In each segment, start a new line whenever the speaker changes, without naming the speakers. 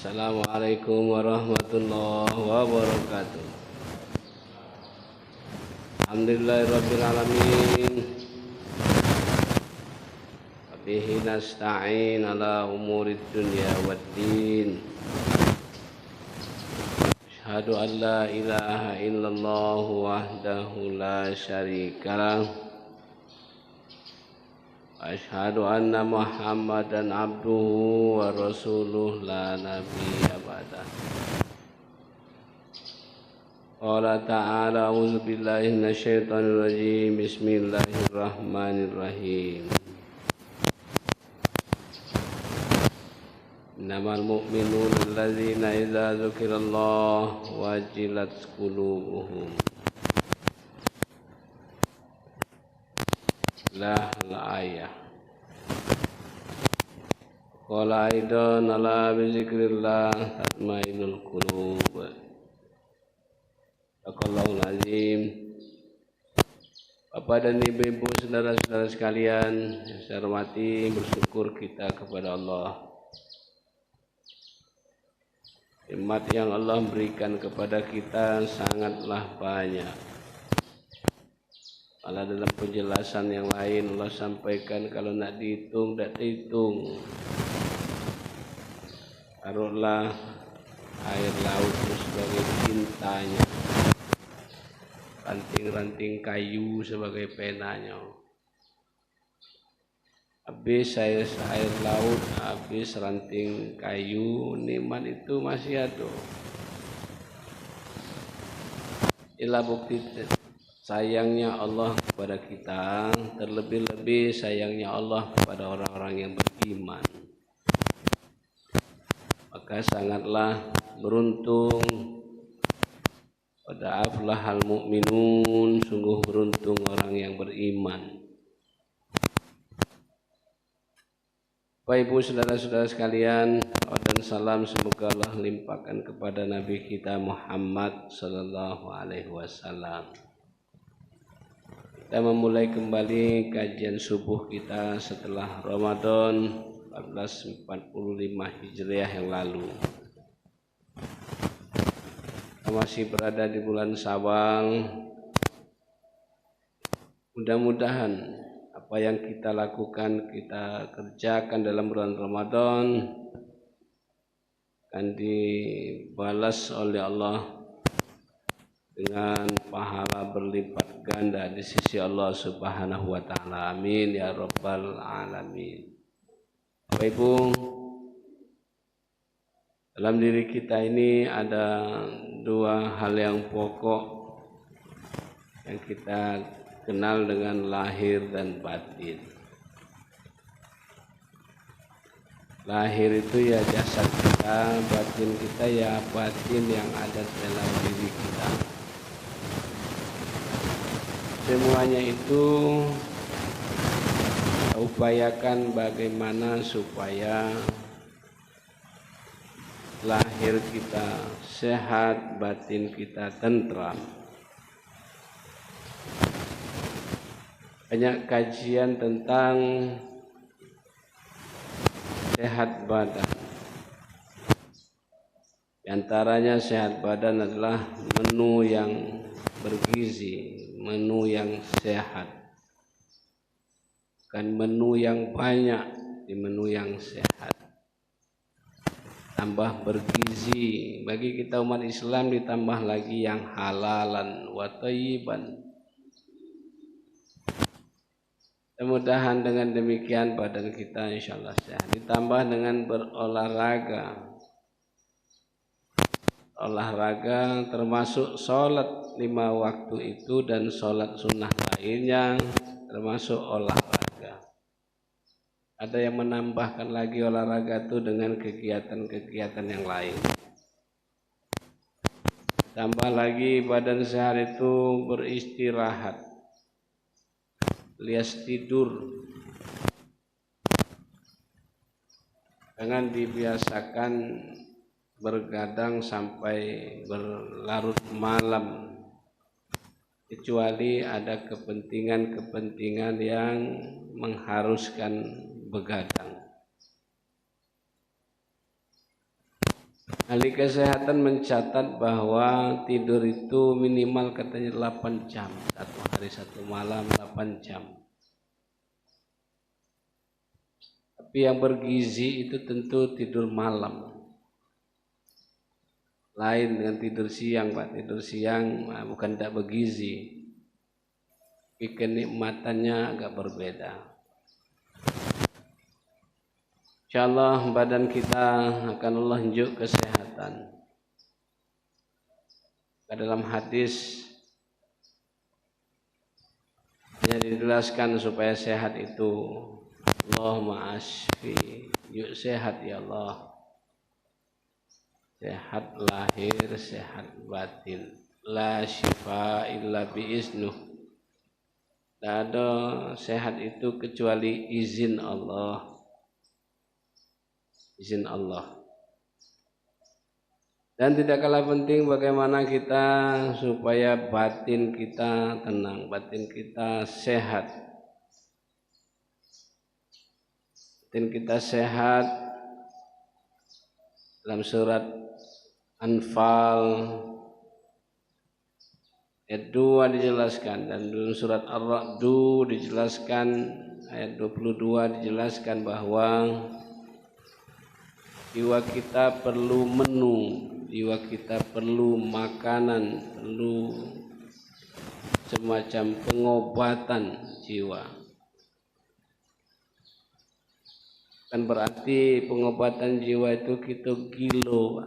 Assalamualaikum warahmatullahi wabarakatuh. Alhamdulillahirabbil alamin. Wabihi nasta'in ala umurid dunya waddin. Asyhadu an la ilaha illallah wahdahu la syarikalah. Asyhadu anna Muhammadan abduhu wa rasuluh la nabiyya ba'dah. Qala ta'ala a'udzu billahi minasyaitonir rajim. Bismillahirrahmanirrahim. Innamal mu'minuna alladzina idza dzukirallahu wajilat qulubuhum. Lah ayah. Qala aidan ala bi zikrillah tatmainul qulub. Aqallahul azim. Bapak dan ibu-ibu, saudara-saudara sekalian yang saya hormati, bersyukur kita kepada Allah. Nikmat yang Allah berikan kepada kita sangatlah banyak. Malah dalam penjelasan yang lain Allah sampaikan kalau nak dihitung, tak dihitung. Taruhlah air laut itu sebagai tintanya, ranting-ranting kayu sebagai penanya. Habis air laut, habis ranting kayu, nikmat itu masih ada. Inilah bukti sayangnya Allah kepada kita, terlebih-lebih sayangnya Allah kepada orang-orang yang beriman. Maka sangatlah beruntung, pada aflahal mu'minun, sungguh beruntung orang yang beriman. Bapak ibu saudara-saudara sekalian, dan salam semoga Allah limpahkan kepada Nabi kita Muhammad sallallahu alaihi wasallam. Kita memulai kembali kajian subuh kita setelah Ramadan 1445 Hijriah yang lalu. Kita masih berada di bulan Syawal. Mudah-mudahan apa yang kita lakukan, kita kerjakan dalam bulan Ramadan akan dibalas oleh Allah dengan pahala berlipat ganda di sisi Allah Subhanahu wa taala. Amin ya rabbal alamin. Bapak Ibu, dalam diri kita ini ada dua hal yang pokok yang kita kenal dengan lahir dan batin. Lahir itu ya jasad kita, batin kita ya batin yang ada dalam diri kita. Semuanya itu kita upayakan bagaimana supaya lahir kita sehat, batin kita tentram. Banyak kajian tentang sehat badan. Di antaranya sehat badan adalah menu yang bergizi, menu yang sehat, bukan menu yang banyak, di menu yang sehat, tambah bergizi. Bagi kita umat Islam ditambah lagi yang halalan wa thayyiban. Mudah-mudahan dengan demikian badan kita insyaallah sehat, ditambah dengan berolahraga. Olahraga termasuk sholat 5 waktu itu dan sholat sunnah lainnya termasuk olahraga. Ada yang menambahkan lagi olahraga itu dengan kegiatan-kegiatan yang lain. Tambah lagi badan sehat itu beristirahat, alias tidur. Jangan dibiasakan bergadang sampai berlarut malam, kecuali ada kepentingan-kepentingan yang mengharuskan begadang. Ahli kesehatan mencatat bahwa tidur itu minimal katanya 8 jam. Satu hari satu malam 8 jam. Tapi yang bergizi itu tentu tidur malam. Lain dengan tidur siang, Pak. Tidur siang bukan tidak bergizi, tapi kenikmatannya agak berbeda. Insyaallah badan kita akan Allah unjuk kesehatan. Dalam hadis yang dijelaskan supaya sehat itu Allahumma asfi, yuk sehat ya Allah. Sehat lahir, sehat batin. La syifa illa biiznuh. Tidak ada sehat itu kecuali izin Allah. Izin Allah. Dan tidak kalah penting bagaimana kita supaya batin kita tenang, batin kita sehat. Batin kita sehat. Dalam surat Anfal ayat 2 dijelaskan, dan dalam surat Ar-Ra'du dijelaskan ayat 22 dijelaskan bahwa jiwa kita perlu menu, jiwa kita perlu makanan, perlu semacam pengobatan jiwa. Kan berarti pengobatan jiwa itu kita gilo.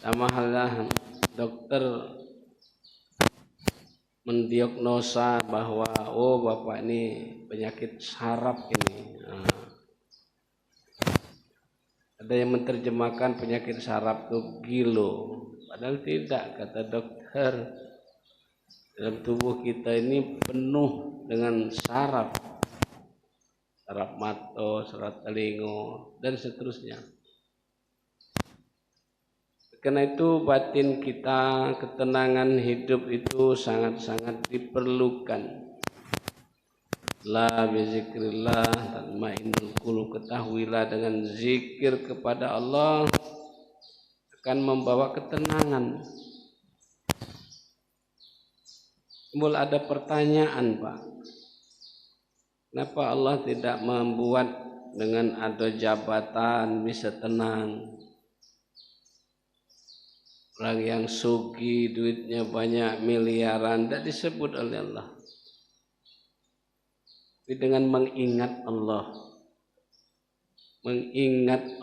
Sama halnya dokter mendiagnosa bahwa oh bapak ini penyakit saraf ini. Ada yang menerjemahkan penyakit saraf itu gilo, padahal tidak, kata dokter. Dalam tubuh kita ini penuh dengan saraf, saraf mata, saraf telinga, dan seterusnya. Karena itu batin kita, ketenangan hidup itu sangat-sangat diperlukan. La bizikrillah tatmainnul qulub, ketahuilah dengan zikir kepada Allah akan membawa ketenangan. Timbul ada pertanyaan, Pak. Kenapa Allah tidak membuat dengan ada jabatan bisa tenang? Orang yang sugi duitnya banyak miliaran tidak disebut oleh Allah. Tapi dengan mengingat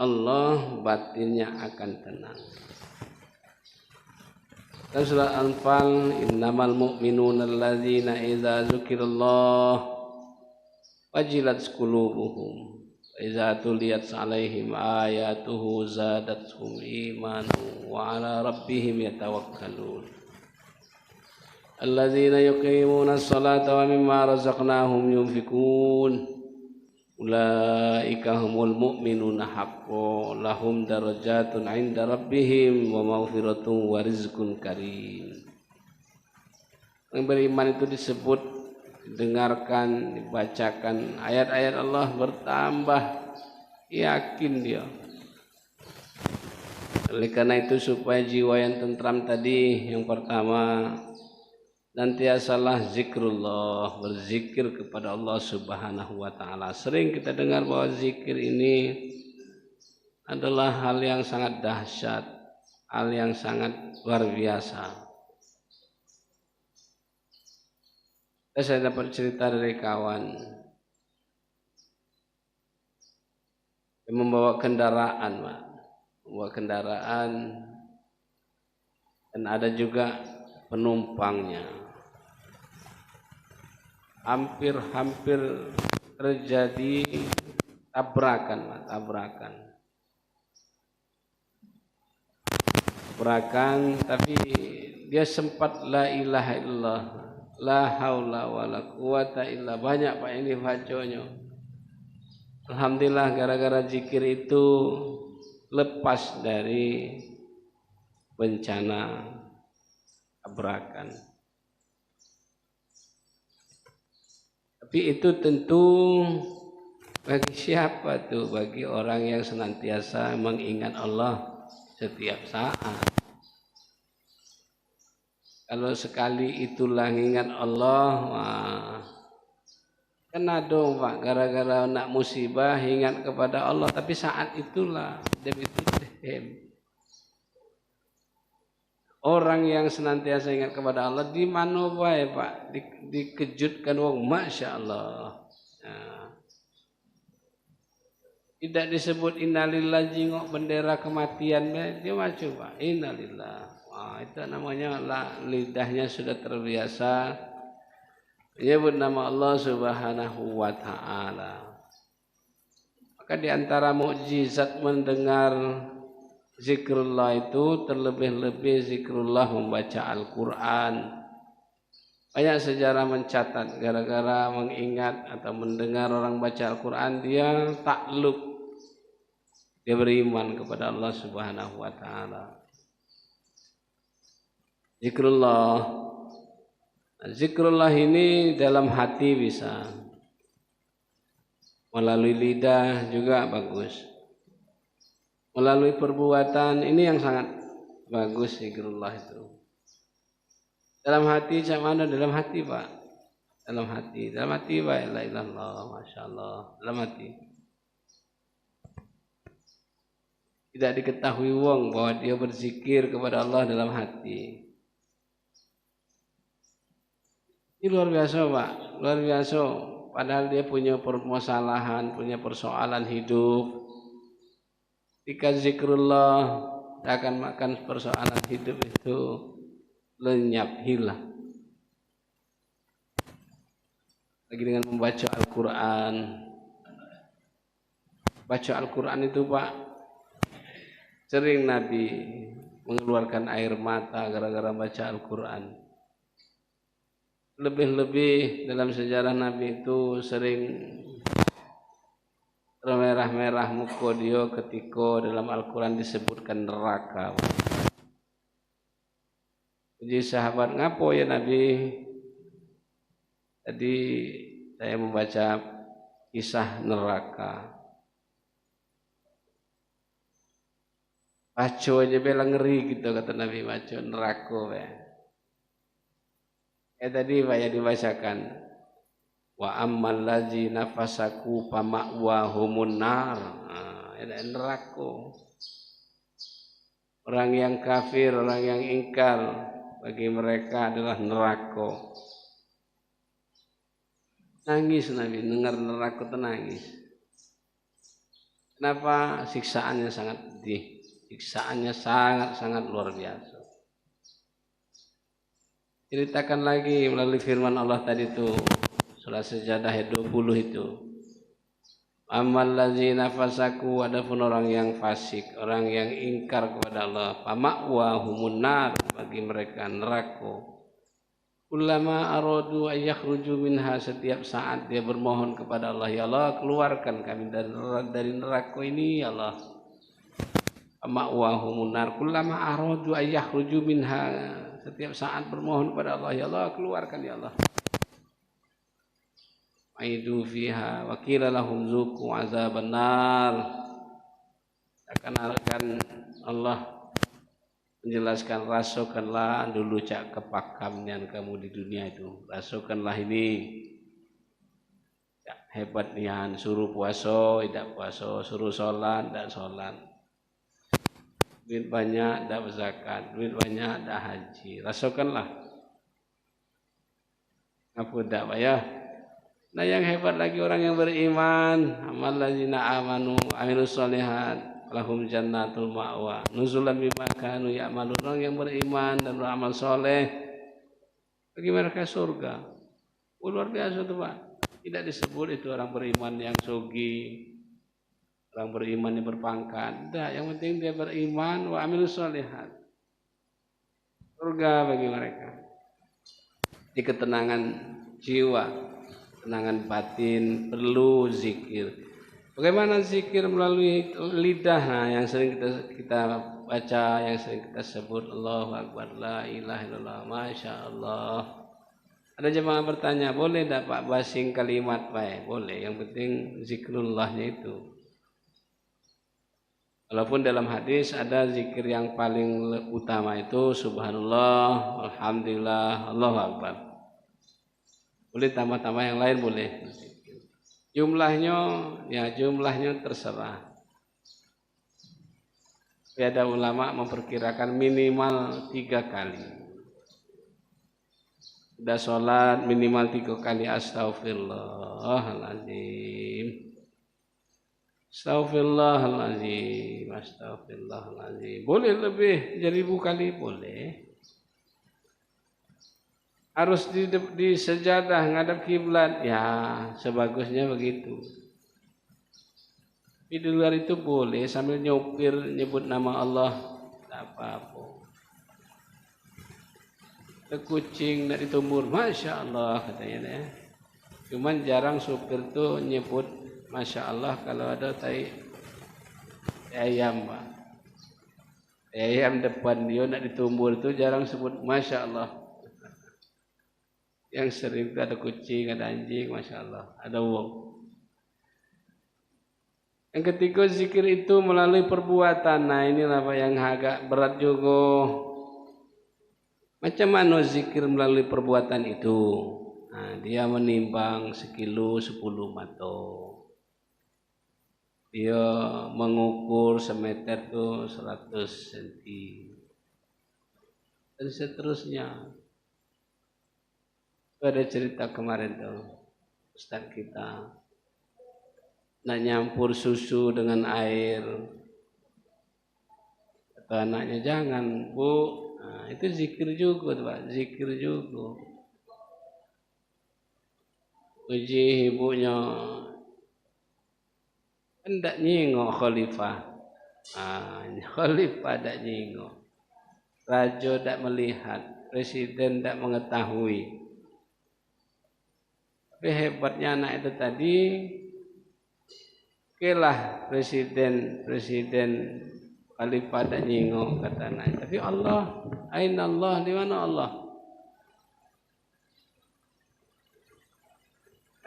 Allah batinnya akan tenang. Dan surah Anfal, innamal mu'minuna alladzina idza dzukirallah wajilat qulubuhum wa idza tuliyat 'alaihim ayatuhu zadatuhum imanan wa 'ala rabbihim yatawakkalun. Alladzina yuqimuna as-salata wa mimma razaqnahum yunfikun. Ulaika humul mu'minuna haqqan lahum darajatun 'inda rabbihim wa maghfiratun wa rizqun karim. Yang beriman itu disebut, didengarkan, dibacakan ayat-ayat Allah, bertambah yakin dia. Oleh karena itu supaya jiwa yang tentram tadi, yang pertama nantiasalah zikrullah, berzikir kepada Allah Subhanahu wa taala. Sering kita dengar bahwa zikir ini adalah hal yang sangat dahsyat, hal yang sangat luar biasa. Saya dapat cerita dari kawan yang membawa kendaraan, Pak. Membawa kendaraan dan ada juga penumpangnya. Hampir terjadi tabrakan, Pak. Tabrakan, tapi dia sempat la ilaha illallah, la haula wala quwata illa, banyak Pak ini bacanya. Alhamdulillah gara-gara zikir itu lepas dari bencana tabrakan. Tapi itu tentu Bagi siapa tuh? Bagi orang yang senantiasa mengingat Allah setiap saat. Kalau sekali itulah ingat Allah, wah, kena dong Pak, gara-gara nak musibah ingat kepada Allah, tapi saat itulah orang yang senantiasa ingat kepada Allah di mana baik Pak, dikejutkan wong, masya Allah. Nah, tidak disebut innalillah jingok bendera kematian, dia maju Pak, innalillah. Wah, itu namanya lidahnya sudah terbiasa menyebut nama Allah Subhanahu wa taala. Maka di antara mukjizat mendengar zikrullah itu terlebih-lebih zikrullah membaca Al-Qur'an. Banyak sejarah mencatat gara-gara mengingat atau mendengar orang baca Al-Qur'an dia takluk, dia beriman kepada Allah Subhanahu wa taala. Zikrullah ini dalam hati bisa, melalui lidah juga bagus, melalui perbuatan ini yang sangat bagus zikrullah itu. Dalam hati macam mana? Dalam hati Pak, dalam hati Pak, la ilaha illallah, masya Allah, dalam hati. Tidak diketahui wong bahwa dia berzikir kepada Allah dalam hati. Ini luar biasa Pak, luar biasa. Padahal dia punya permasalahan, punya persoalan hidup. Ketika zikrullah akan makan persoalan hidup itu lenyap, hilang. Lagi dengan membaca Al-Quran. Baca Al-Quran itu Pak, sering Nabi mengeluarkan air mata gara-gara baca Al-Quran. Lebih-lebih dalam sejarah Nabi itu sering merah-merah muka dia ketika dalam Al-Quran disebutkan neraka. Jadi sahabat, ngapo ya Nabi? Tadi saya membaca kisah neraka. Baca aja bela ngeri gitu kata Nabi, baca neraka ya. Tadi Pak ya dibacakan, wa ammal ladzina fasaku fama'wahumun nar. Ada neraka. Orang yang kafir, orang yang ingkar, bagi mereka adalah neraka. Nangis Nabi dengar neraka itu nangis. Kenapa? Siksaannya sangat pedih. Siksaannya sangat luar biasa. Ceritakan lagi melalui firman Allah tadi itu, surah Sajadah ayat 20 itu. Amal ladzina fasaku, adapun orang yang fasik, orang yang ingkar kepada Allah, fama'wahumun nar, bagi mereka neraka. Kullama aradu ayakhruju minha, setiap saat dia bermohon kepada Allah, ya Allah keluarkan kami dari neraka ini ya Allah. Fama'wahumun nar, kullama aradu ayakhruju minha, setiap saat bermohon kepada Allah, ya Allah keluarkan ya Allah. Aidu fiha wa qila lahum zuqu azaban nar. Akan Allah menjelaskan, rasakanlah dulu cak kepakamnya kamu di dunia itu. Rasakanlah ini. Ya, hebat nian, suruh puasa tidak puasa, suruh sholat tidak sholat. Duit banyak tidak berzakat, duit banyak tidak haji. Rasakanlah. Apa tidak Pak ya? Nah yang hebat lagi orang yang beriman, amal ladzina amanu amilus sholihat lahum jannatul ma'wa nuzulan bima kanu ya'malun. Orang yang beriman dan beramal soleh bagi mereka surga. Luar biasa itu Pak. Tidak disebut itu orang beriman yang sugi, orang beriman yang berpangkat. Tidak, yang penting dia beriman wa amilus sholihat. Surga bagi mereka. Di ketenangan jiwa, ketenangan batin, perlu zikir. Bagaimana zikir? Melalui lidah. Nah, yang sering kita baca, yang sering kita sebut Allahu Akbar, la ilaha illallah, masya Allah. Ada jemaah bertanya, boleh tidak Pak basing kalimat Pak? Boleh, yang penting zikrullahnya itu. Walaupun dalam hadis ada zikir yang paling utama itu subhanallah, alhamdulillah, Allahu akbar. Boleh tambah-tambah yang lain boleh. Jumlahnya terserah. Tapi ada ulama memperkirakan minimal 3 kali. Sudah sholat minimal 3 kali astaghfirullahaladzim, astaghfirullahaladzim, astaghfirullahaladzim. Boleh lebih jadi 1000 kali boleh. Harus di sejadah ngadap kiblat, ya sebagusnya begitu. Tapi di luar itu boleh sambil nyopir nyebut nama Allah, tidak apa-apa. Kucing nak ditumbur, masya Allah katanya ya. Cuman jarang supir tuh nyebut masya Allah kalau ada tai ayam, Pak. Ayam depan dia nak ditumbur itu jarang sebut masya Allah. Yang sering ada kucing, ada anjing, masya Allah, ada wong. Yang ketiga zikir itu melalui perbuatan. Nah inilah Pak yang agak berat juga. Macam mana zikir melalui perbuatan itu? Nah, dia menimbang 1 kilo 10 mato. Dia mengukur semeter itu 100 cm. Dan seterusnya. Itu ada cerita kemarin tuh, Ustaz kita nak nyampur susu dengan air. Kata anaknya, jangan Bu. Nah, itu zikir juga Pak, zikir juga. Uji ibunya, hendak nyingok khalifah. Khalifah tak nyingok. Raja tak melihat, presiden tak mengetahui. Tapi hebatnya anak itu tadi, okelah presiden khalifah tak nyingok kata anak. Tapi Allah, aina Allah, di mana Allah?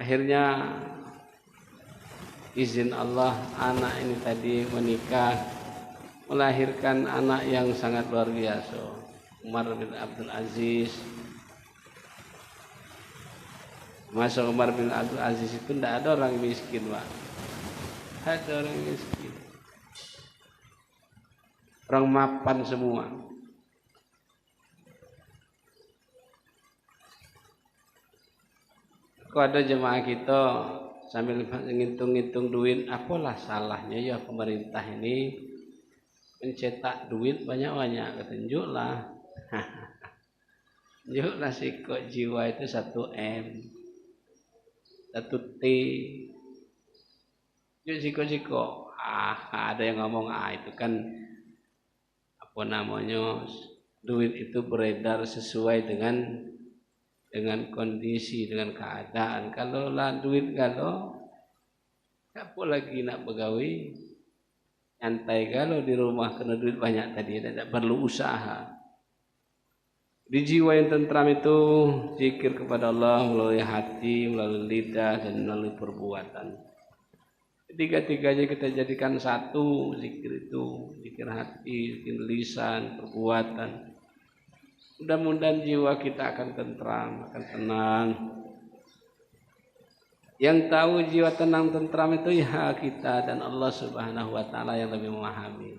Akhirnya izin Allah, anak ini tadi menikah, melahirkan anak yang sangat luar biasa. Umar bin Abdul Aziz. Masa Umar bin Abdul Aziz itu tidak ada orang miskin, Pak. Ada orang miskin. Orang mapan semua. Kok ada jemaah kita sambil ngitung-ngitung duit, apalah salahnya ya pemerintah ini mencetak duit banyak-banyak. Tunjuklah. Tunjuklah sikok jiwa itu 1 M, 1 T. Yuk siko-siko. Ada yang ngomong itu kan apa namanya, duit itu beredar sesuai dengan kondisi, dengan keadaan. Kalau lah duit kalau apa lagi nak pegawai nyantai kalau di rumah kena duit banyak tadi, tidak perlu usaha. Di jiwa yang tentram itu zikir kepada Allah melalui hati, melalui lidah, dan melalui perbuatan. Tiga-tiganya kita jadikan satu zikir itu, zikir hati, zikir lisan, perbuatan. Mudah-mudahan jiwa kita akan tentram, akan tenang. Yang tahu jiwa tenang tentram itu ya kita dan Allah Subhanahu wa taala yang lebih memahami.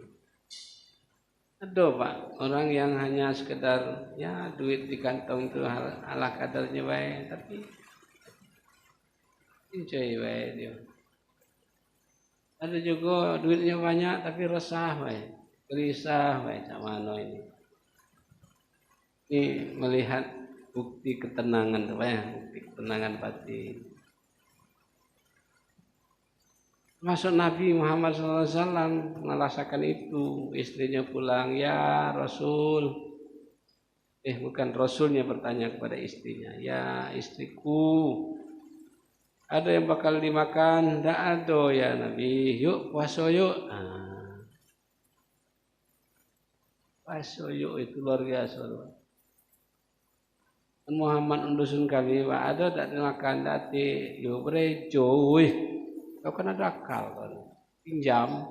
Ada Pak, orang yang hanya sekedar ya duit di kantong itu ala kadarnya baik, tapi enjoy baik dia. Ada juga duitnya banyak tapi resah baik, gelisah baik, sama mana ini. Ini melihat bukti ketenangan tuh ya, bukti ketenangan batin. Masuk Nabi Muhammad SAW merasakan itu, istrinya pulang, ya Rasul. Bukan Rasulnya bertanya kepada istrinya, ya istriku, ada yang bakal dimakan? Tidak ada ya Nabi, yuk puasa yuk. Puasa yuk itu luar biasa. Muhammad undusun kami wa ada tak makan dati yo berejo wih kau kan ada akal kan pinjam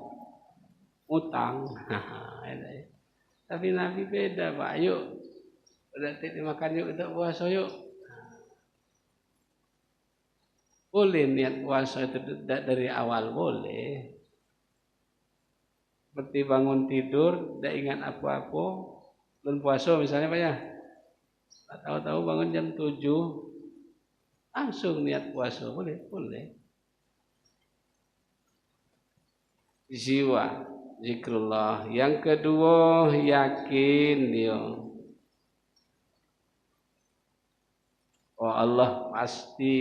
utang tapi Nabi beda Pak yuk berarti dimakan yuk kita puasa yuk boleh niat puasa itu dari awal boleh seperti bangun tidur tidak ingat apa-apa belum puasa misalnya Pak ya tahu-tahu bangun jam 7 langsung niat puasa boleh jiwa zikrullah yang kedua yakin dia oh Allah pasti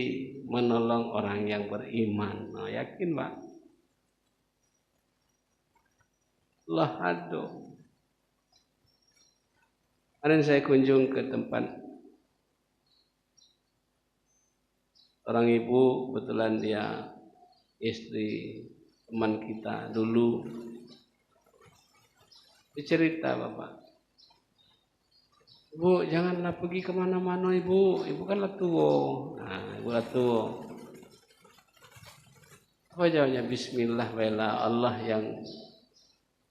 menolong orang yang beriman nah, yakin Pak Allah aduh kemarin saya kunjung ke tempat orang ibu, kebetulan dia istri teman kita dulu. Dia cerita Bapak, Ibu janganlah pergi kemana-mana Ibu, Ibu kan tua. Nah, Ibu tua. Apa jawabnya? Bismillah wala Allah yang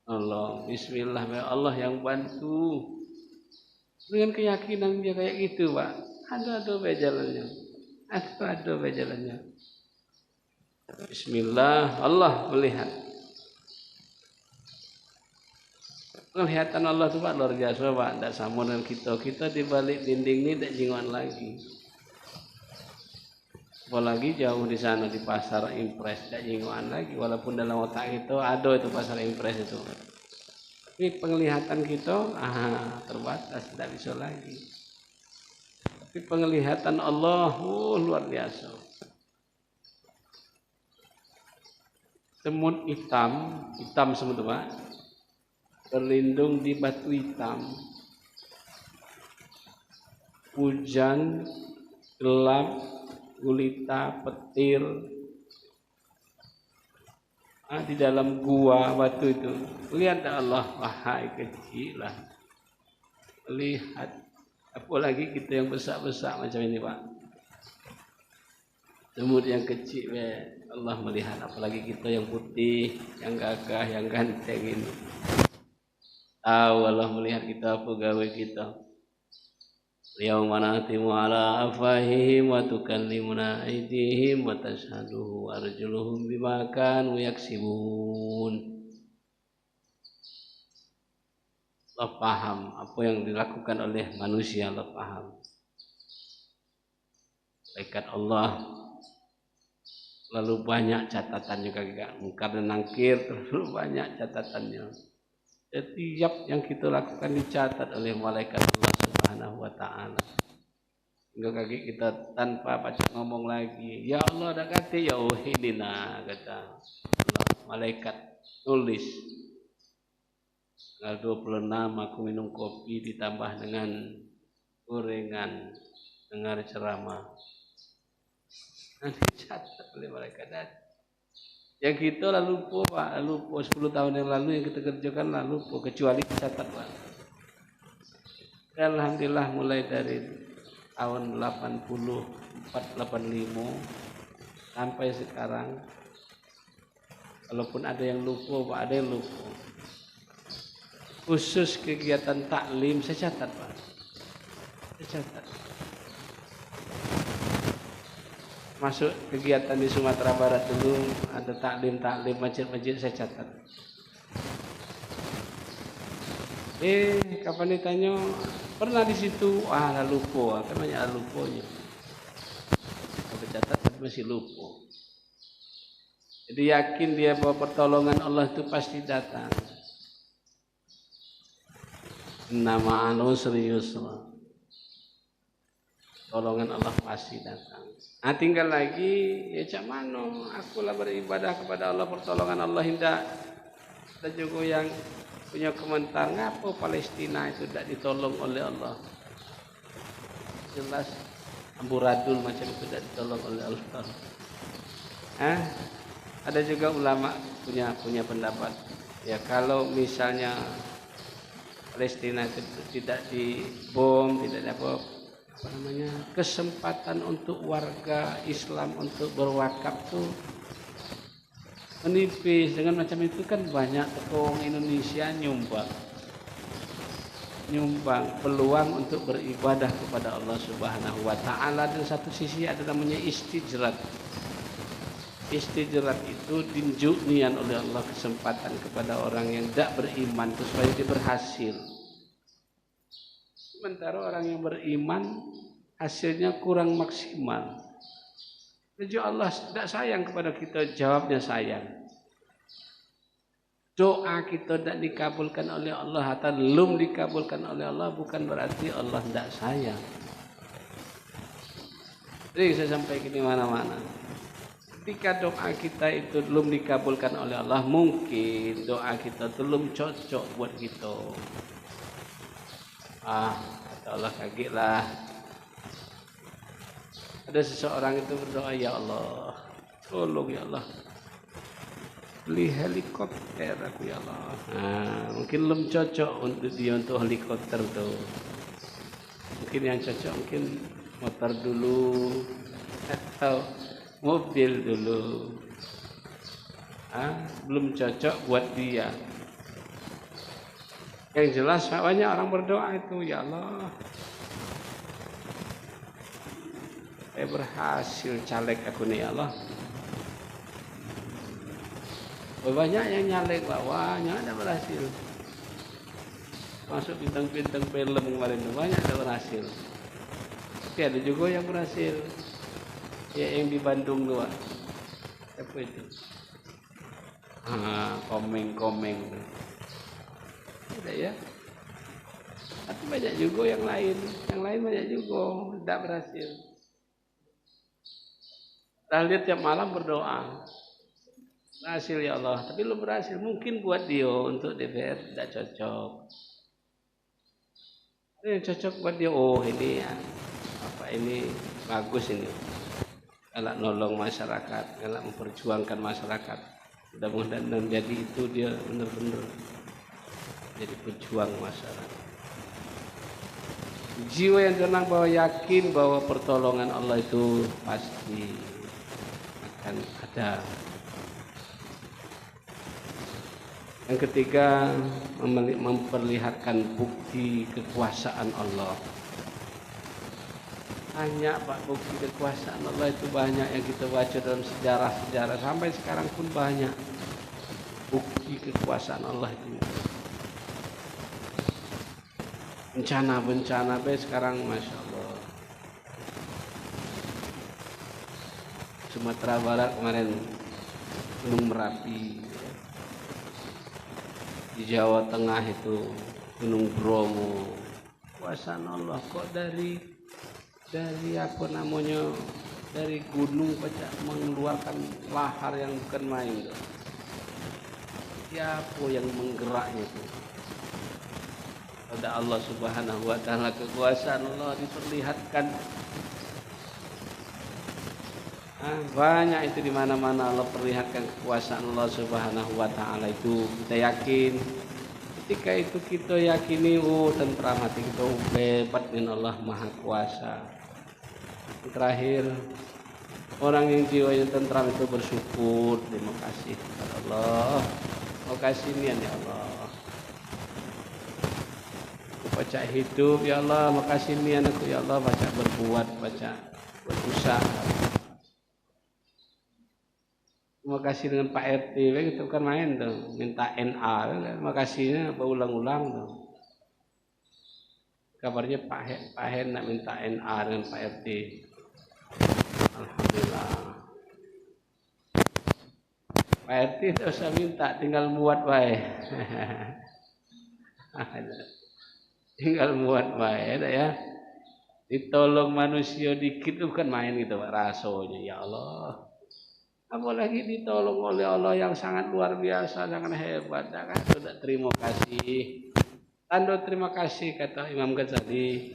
Allah, Bismillah wala Allah yang bantu. Dengan keyakinan dia kayak gitu Pak, ada jalannya. Ada jalannya. Bismillah, Allah melihat. Penglihatan Allah itu Pak luar biasa Pak, tidak sama dengan kita. Kita di balik dinding ini tidak jinguan lagi. Apalagi jauh di sana di pasar impres tidak jinguan lagi. Walaupun dalam otak kita ada itu pasar impres itu. Tapi penglihatan kita terbatas, tidak bisa lagi. Tapi penglihatan Allah luar biasa. Semut hitam semut Pak, berlindung di batu hitam. Hujan, gelap, gulita, petir. Di dalam gua batu itu lihat Allah wahai kecil lah lihat apalagi kita yang besar-besar macam ini Pak semut yang kecil Allah melihat apalagi kita yang putih yang gagah yang ganteng ini tahu Allah melihat kita apa gawe kita yauma nahtimu ala afahihim wa tukallimuna aydihim wa tashhadu arjuluhum bima kanu yaksibun. Allah paham apa yang dilakukan oleh manusia, Allah paham. Malaikat Allah lalu banyak catatan juga mungkar dan nakir terlalu banyak catatannya. Setiap yang kita lakukan dicatat oleh malaikat Allah Subhanahu wa ta'ala. Hingga kaki kita tanpa baca ngomong lagi, ya Allah ada kata ya uhidina kata Allah, malaikat tulis. Tanggal 26 aku minum kopi ditambah dengan gorengan dengar ceramah. Nanti catat oleh malaikat. Yang kita lalu lupa Pak, lupa 10 tahun yang lalu yang kita kerjakan lalu lupa kecuali dicatat Pak. Dan alhamdulillah mulai dari tahun 84 85 sampai sekarang walaupun ada yang lupa Pak, ada yang lupa. Khusus kegiatan taklim saya catat Pak. Saya catat. Masuk kegiatan di Sumatera Barat dulu ada taklim masjid-masjid saya catat. Kapan ditanya pernah di situ lupa kan banyak lupanya. Kalau catat tapi masih lupa. Jadi yakin dia bahwa pertolongan Allah itu pasti datang. Nama al-usri yusra. Pertolongan Allah pasti datang. Tinggal lagi ya cak mano aku lah beribadah kepada Allah pertolongan Allah hendak dan juga yang punya komentar ngapa Palestina itu tidak ditolong oleh Allah jelas amburadul macam itu tidak ditolong oleh Allah. Ada juga ulama punya pendapat ya kalau misalnya Palestina itu tidak dibom tidak apa kesempatan untuk warga Islam untuk berwakaf tuh menipis. Dengan macam itu kan banyak orang Indonesia nyumbang peluang untuk beribadah kepada Allah Subhanahu wa taala. Dan satu sisi ada namanya istijrat. Istijrat itu dinjuknian oleh Allah kesempatan kepada orang yang tidak beriman itu supaya dia berhasil. Sementara orang yang beriman hasilnya kurang maksimal. Jadi Allah tidak sayang kepada kita, jawabnya sayang. Doa kita tidak dikabulkan oleh Allah atau belum dikabulkan oleh Allah bukan berarti Allah tidak sayang. Jadi saya sampaikan di mana-mana. Ketika doa kita itu belum dikabulkan oleh Allah, mungkin doa kita belum cocok buat kita. Kata Allah kaget lah. Ada seseorang itu berdoa, ya Allah, tolong ya Allah, beli helikopter aku ya Allah. Mungkin belum cocok untuk dia untuk helikopter tuh. Mungkin yang cocok mungkin motor dulu atau mobil dulu. Belum cocok buat dia. Yang jelas banyak orang berdoa itu, ya Allah, saya berhasil caleg aku nih ya Allah. Banyak yang nyalek bawahnya ada berhasil. Masuk bintang-bintang film kemarin banyak ada berhasil. Tapi ada juga yang berhasil. Ya yang di Bandung tuh, apa itu? Komeng. Ada ya. Tapi banyak juga yang lain banyak juga tidak berhasil. Kita lihat tiap malam berdoa. Berhasil ya Allah, tapi belum berhasil. Mungkin buat dia untuk DPR tidak cocok. Yang cocok buat dia, ini ya, ini bagus ini. Kalau nolong masyarakat, kalau memperjuangkan masyarakat, mudah-mudahan menjadi itu dia benar-benar jadi pejuang masyarakat. Jiwa yang tenang bahwa yakin bahwa pertolongan Allah itu pasti akan ada. Yang ketiga, memperlihatkan bukti kekuasaan Allah. Banyak bukti kekuasaan Allah itu banyak yang kita baca dalam sejarah-sejarah. Sampai sekarang pun banyak bukti kekuasaan Allah itu. Bencana-bencana sekarang Masya Allah. Sumatera Barat kemarin Gunung Merapi. Di Jawa Tengah itu Gunung Bromo. Kekuasaan Allah kok dari apa namanya, dari gunung pecah mengeluarkan lahar yang bukan main. Siapa yang menggeraknya itu? Pada Allah Subhanahu wa taala, kekuasaan Allah diperlihatkan. Banyak itu di mana-mana Allah perlihatkan kekuasaan Allah Subhanahu wa taala itu. Kita yakin. Ketika itu kita yakini, tentram hati kita, hebat dengan Allah Maha Kuasa. Terakhir, orang yang jiwanya tentram itu bersyukur, terima kasih kepada Allah. Terima kasih nian ya Allah. Baca hidup ya Allah, makasih nian aku ya Allah, baca berbuat, baca berusaha. Terima kasih dengan Pak RT, itu kan main tuh, minta NA, terima kasihnya berulang-ulang tuh. Kabarnya Pak Hen nak minta NA dengan Pak RT. Alhamdulillah. Pak RT tidak usah minta, tinggal buat baik. Tinggal buat baik, ya. Ditolong manusia dikit itu bukan main gitu Pak, rasanya ya Allah. Apalagi ditolong oleh Allah yang sangat luar biasa, sangat hebat, kan? Sudah terima kasih. Tanda terima kasih kata Imam Ghazali,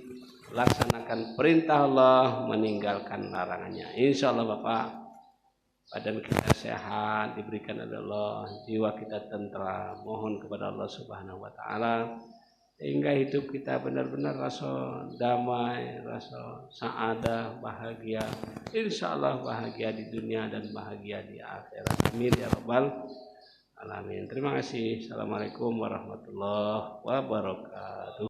laksanakan perintah Allah, meninggalkan larangannya. Insya Allah Bapak, badan kita sehat, diberikan oleh Allah, jiwa kita tentram. Mohon kepada Allah Subhanahu wa taala sehingga hidup kita benar-benar rasa damai, rasa saadah, bahagia. Insya Allah bahagia di dunia dan bahagia di akhirat. Amin ya rabbal alamin. Terima kasih. Assalamualaikum warahmatullahi wabarakatuh.